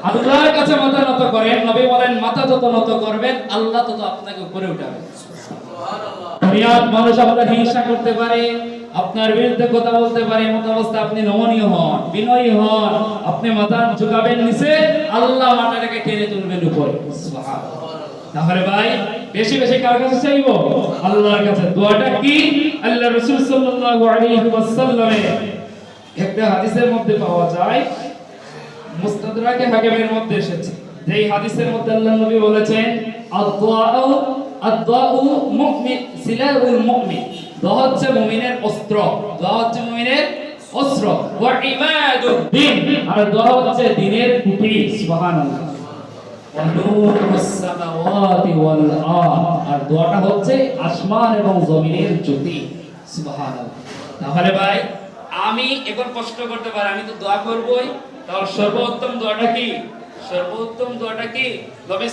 আল্লাহর কাছে মাথা নত করেন। নবী বলেন মাথা যত নত করবেন আল্লাহ তত আপনাকে উপরে উঠাবে। দুনিয়ার মানুষ আপনার হিংসা করতে পারে, আপনার বিরুদ্ধে কথা বলতে পারে, এমন অবস্থা আপনি নমনীয় হন, বিনয়ী হন, আপনি মাথা ঝুঁকাবেন নিচে, আল্লাহ মাথাটাকে টেনে তুলবেন উপরে। সুবহানাল্লাহ। তাহলে ভাই বেশি বেশি কার কাছে চাইবো? আল্লাহর কাছে। দোয়াটা কি? আল্লাহ রাসূল সাল্লাল্লাহু আলাইহি ওয়াসাল্লামের একটা হাদিসের মধ্যে পাওয়া যায়, মুস্তাদরাকে হাকিমের মধ্যে এসেছে। যেই হাদিসের মধ্যে আল্লাহর নবী বলেছেন, আদ-দুআউ মুমিন সিলাহুল মুমিন। দোয়া হচ্ছে মুমিনের অস্ত্র, দোয়া হচ্ছে মুমিনের অস্ত্র। ওয়া ইমাদুদ্দিন, আর দোয়া হচ্ছে দ্বীনের খুঁটি। সুবহানাল্লাহ। ওয়া নূরুস সামাওয়াতি ওয়াল আরদ, আর দোয়াটা হচ্ছে আসমান এবং জমিনের জ্যোতি। সুবহানাল্লাহ। তাহলে ভাই আমি এখন প্রশ্ন করতে পারি, আমি তো দোয়া করবই, তাহলে সর্বোত্তম দোয়াটা কি? সর্বোত্তম দোয়াটা কি? নবী